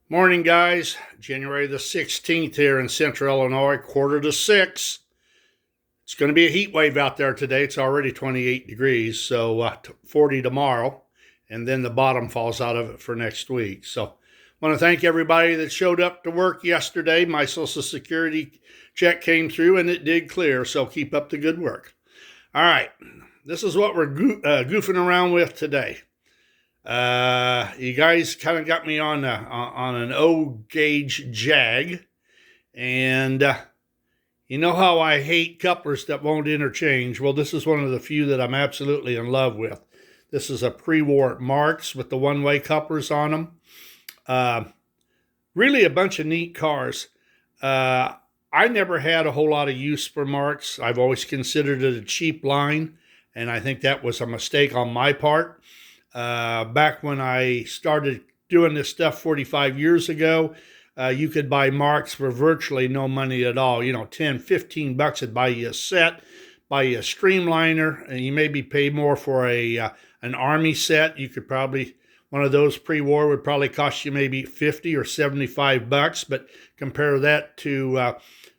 Morning, guys. January the 16th here in central Illinois, quarter to 6. It's going to be a heat wave out there today. It's already 28 degrees, so 40 tomorrow, and then the bottom falls out of it for next week. So I want to thank everybody that showed up to work yesterday. My Social Security check came through, and it did clear, so keep up the good work. All right, this is what we're goofing around with today. You guys kind of got me on an O gauge Jag, and you know how I hate couplers that won't interchange. Well, this is one of the few that I'm absolutely in love with. This is a PreWar Marx with the one-way couplers on them. Really a bunch of neat cars. I never had a whole lot of use for Marx. I've always considered it a cheap line, and I think that was a mistake on my part. Back when I started doing this stuff 45 years ago, you could buy Marx for virtually no money at all. 10, 15 bucks would buy you a set, buy you a streamliner, and you maybe pay more for an Army set. You could probably, one of those pre-war would probably cost you maybe 50 or 75 bucks, but compare that to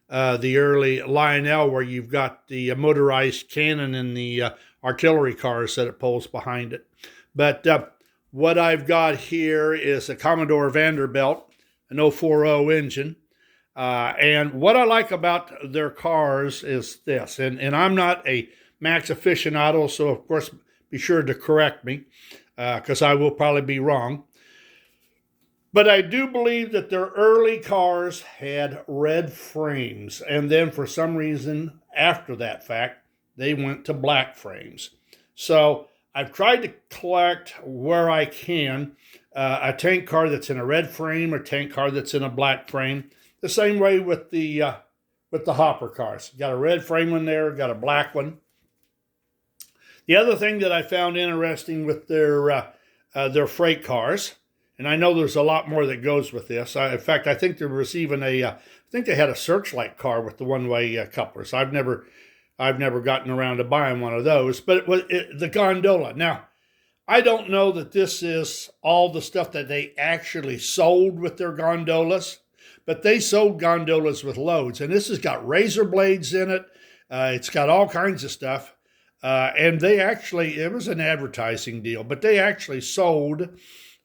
the early Lionel, where you've got the motorized cannon and the artillery cars that it pulls behind it. But what I've got here is a Commodore Vanderbilt, an 040 engine. And what I like about their cars is this. And I'm not a Max aficionado, so of course be sure to correct me, because I will probably be wrong. But I do believe that their early cars had red frames. And then for some reason, after that fact, they went to black frames. So I've tried to collect where I can a tank car that's in a red frame or tank car that's in a black frame. The same way with the hopper cars. Got a red frame one there, got a black one. The other thing that I found interesting with their freight cars, and I know there's a lot more that goes with this. In fact, I think they're receiving I think they had a Searchlight car with the one-way couplers. I've never gotten around to buying one of those, but it was the gondola. Now, I don't know that this is all the stuff that they actually sold with their gondolas, but they sold gondolas with loads, and this has got razor blades in it. It's got all kinds of stuff, and it was an advertising deal, but they actually sold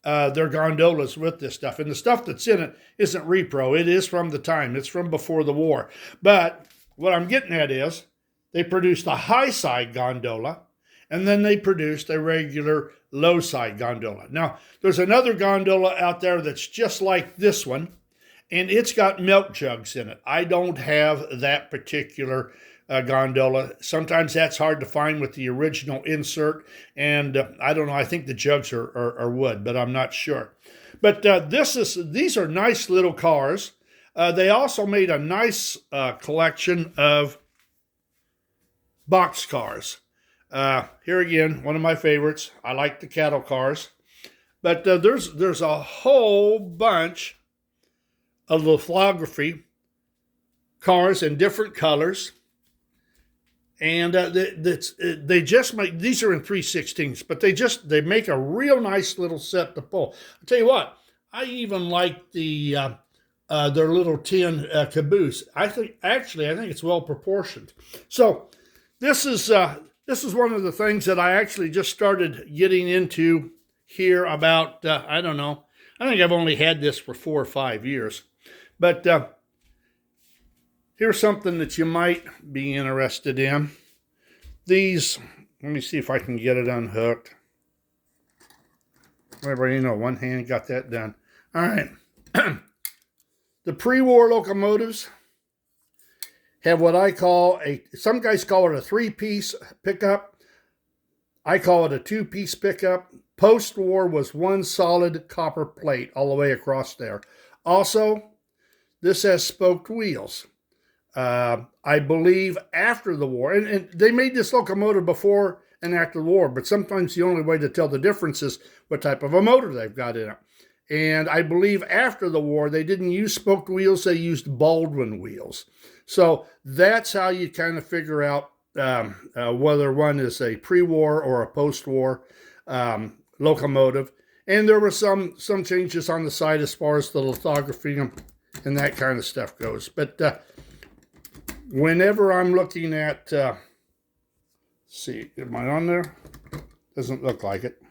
their gondolas with this stuff, and the stuff that's in it isn't repro. It is from the time. It's from before the war. But what I'm getting at is, they produced a high-side gondola, and then they produced a regular low-side gondola. Now, there's another gondola out there that's just like this one, and it's got milk jugs in it. I don't have that particular gondola. Sometimes that's hard to find with the original insert, and I don't know. I think the jugs are wood, but I'm not sure. But these are nice little cars. They also made a nice collection of box cars. Here again, one of my favorites. I like the cattle cars. But there's a whole bunch of lithography cars in different colors. And they just make, these are in 3/16, but they make a real nice little set to pull. I'll tell you what, I even like their little tin caboose. I think it's well proportioned. So this is one of the things that I actually just started getting into here about, I don't know. I think I've only had this for 4 or 5 years. But here's something that you might be interested in. These, let me see if I can get it unhooked. Whatever, one hand got that done. All right. The pre-war locomotives have what I call some guys call it a 3-piece pickup. I call it a 2-piece pickup. Post-war was one solid copper plate all the way across there. Also, this has spoked wheels. I believe after the war, and they made this locomotive before and after the war, but sometimes the only way to tell the difference is what type of a motor they've got in it. And I believe after the war, they didn't use spoked wheels, they used Baldwin wheels. So that's how you kind of figure out whether one is a pre-war or a post-war locomotive. And there were some changes on the side as far as the lithography and that kind of stuff goes. But whenever I'm looking at, see, am I on there? Doesn't look like it.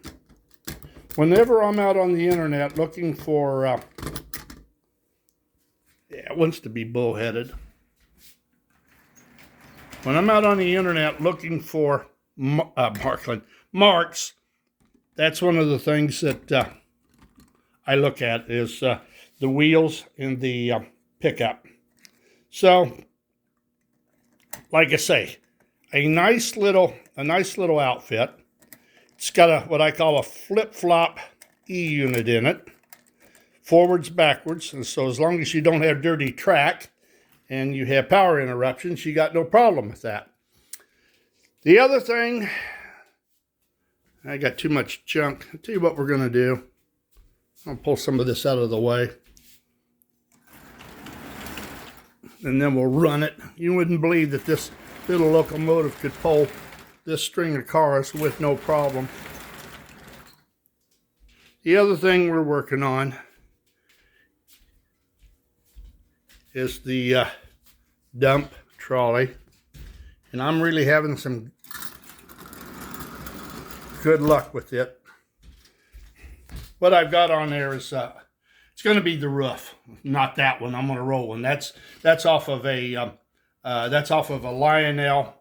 Whenever I'm out on the internet looking for, it wants to be bullheaded. When I'm out on the internet looking for Marx, that's one of the things that I look at is the wheels and the pickup. So, like I say, a nice little outfit. It's got what I call a flip-flop E-unit in it, forwards, backwards. And so as long as you don't have dirty track and you have power interruptions, you got no problem with that. The other thing, I got too much junk. I'll tell you what we're going to do. I'll pull some of this out of the way. And then we'll run it. You wouldn't believe that this little locomotive could pull this string of cars with no problem. The other thing we're working on is the dump trolley. And I'm really having some good luck with it. What I've got on there is it's going to be the roof, not that one. I'm going to roll one. That's off of a Lionel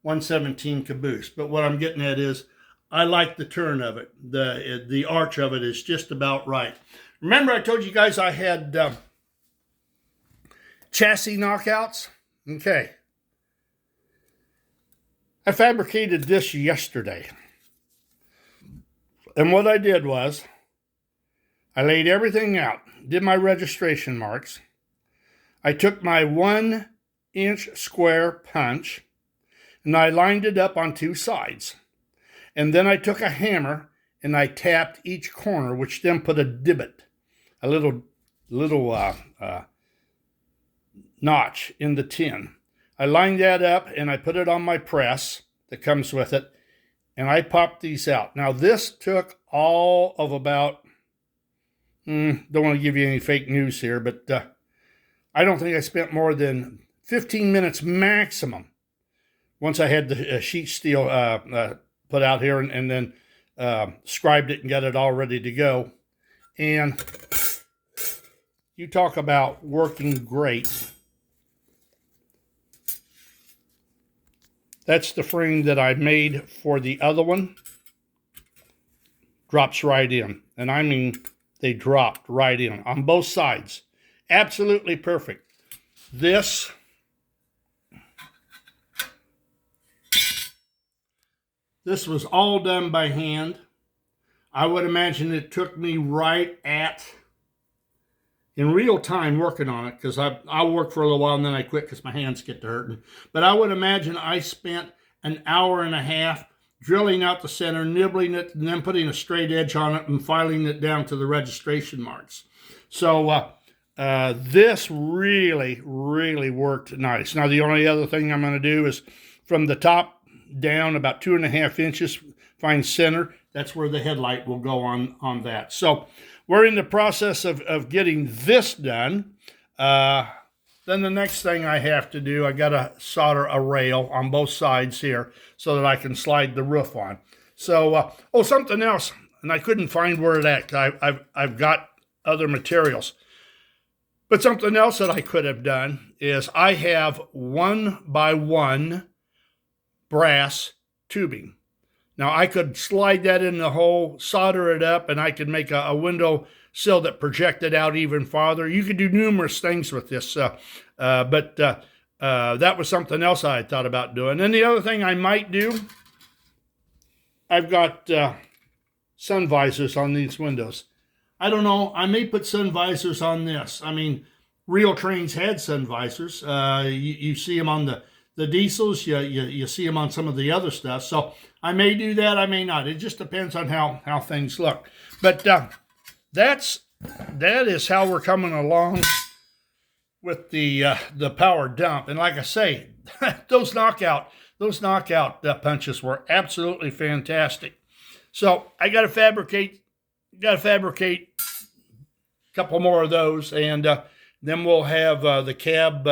117 caboose. But what I'm getting at is I like the turn of it. The arch of it is just about right. Remember I told you guys I had chassis knockouts? Okay. I fabricated this yesterday. And what I did was I laid everything out, did my registration marks. I took my 1-inch square punch and I lined it up on two sides. And then I took a hammer and I tapped each corner, which then put a divot, a little notch in the tin. I lined that up and I put it on my press that comes with it, and I popped these out. Now this took all of about, don't want to give you any fake news here, but I don't think I spent more than 15 minutes maximum once I had the sheet steel put out here and then scribed it and got it all ready to go. And you talk about working great. That's the frame that I made for the other one. Drops right in. And I mean, they dropped right in on both sides. Absolutely perfect. This was all done by hand. I would imagine it took me right at, in real time working on it, because I worked for a little while and then I quit because my hands get to hurting. But I would imagine I spent an hour and a half drilling out the center, nibbling it, and then putting a straight edge on it and filing it down to the registration marks. So this really, really worked nice. Now the only other thing I'm going to do is from the top down about 2.5 inches, find center. That's where the headlight will go on that. So we're in the process of getting this done. Then the next thing I have to do, I got to solder a rail on both sides here so that I can slide the roof on. So, something else, and I couldn't find where it at. I've got other materials. But something else that I could have done is I have 1x1 brass tubing. Now I could slide that in the hole, solder it up, and I could make a window sill that projected out even farther. You could do numerous things with this, but that was something else I had thought about doing. And the other thing I might do, I've got sun visors on these windows. I don't know, I may put sun visors on this. I mean, real trains had sun visors. You see them on the diesels, you see them on some of the other stuff. So I may do that, I may not. It just depends on how things look. But that is how we're coming along with the power dump. And like I say, those knockout punches were absolutely fantastic. So I got to fabricate got to fabricate a couple more of those, and then we'll have the cab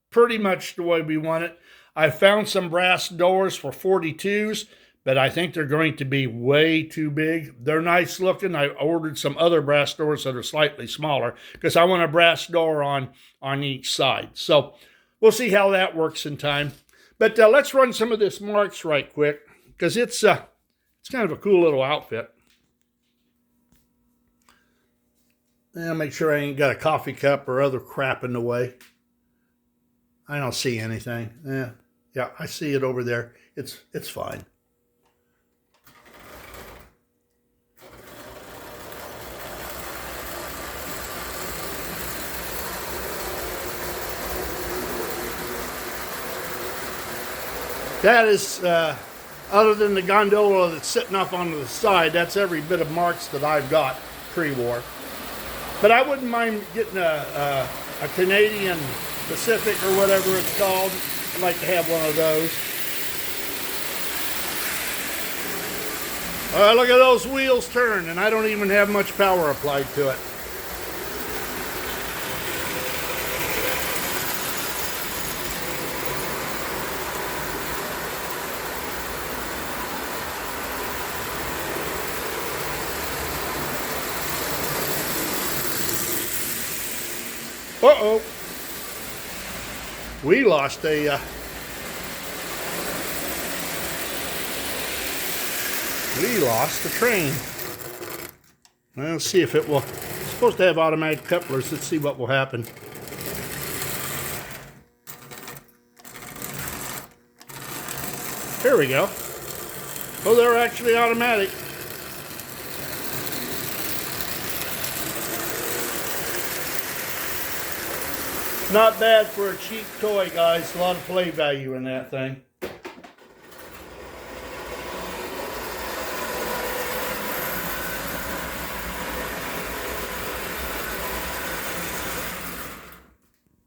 pretty much the way we want it. I found some brass doors for 42s, but I think they're going to be way too big. They're nice looking. I ordered some other brass doors that are slightly smaller because I want a brass door on each side. So we'll see how that works in time. But let's run some of this Marx right quick because it's kind of a cool little outfit. And make sure I ain't got a coffee cup or other crap in the way. I don't see anything. Yeah, I see it over there. It's fine. That is, other than the gondola that's sitting up on the side, that's every bit of Marx that I've got pre-war. But I wouldn't mind getting a Canadian Pacific or whatever it's called. I'd like to have one of those. Look at those wheels turn, and I don't even have much power applied to it. Uh-oh. We lost a train. Well, let's see if it will. It's supposed to have automatic couplers. Let's see what will happen. Here we go. Oh, they're actually automatic. Not bad for a cheap toy, guys. A lot of play value in that thing.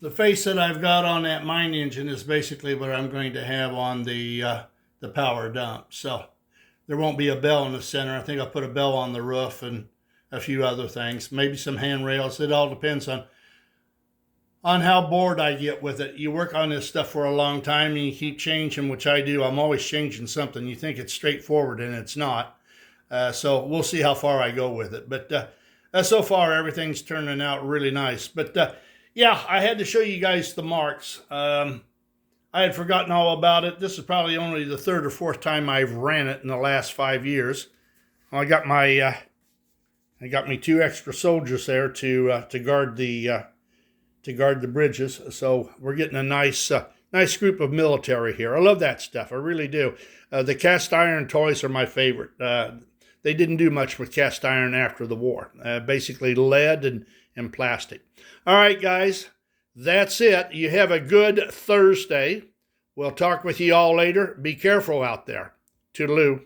The face that I've got on that mine engine is basically what I'm going to have on the power dump. So there won't be a bell in the center. I think I'll put a bell on the roof and a few other things. Maybe some handrails. It all depends on how bored I get with it. You work on this stuff for a long time and you keep changing, which I do. I'm always changing something. You think it's straightforward and it's not. So we'll see how far I go with it. But so far, everything's turning out really nice. But yeah, I had to show you guys the Marx. I had forgotten all about it. This is probably only the third or fourth time I've ran it in the last 5 years. I got my two extra soldiers there to guard the bridges. So we're getting a nice group of military here. I love that stuff. I really do. The cast iron toys are my favorite. They didn't do much with cast iron after the war. Basically lead and plastic. All right, guys, that's it. You have a good Thursday. We'll talk with you all later. Be careful out there. Toodaloo.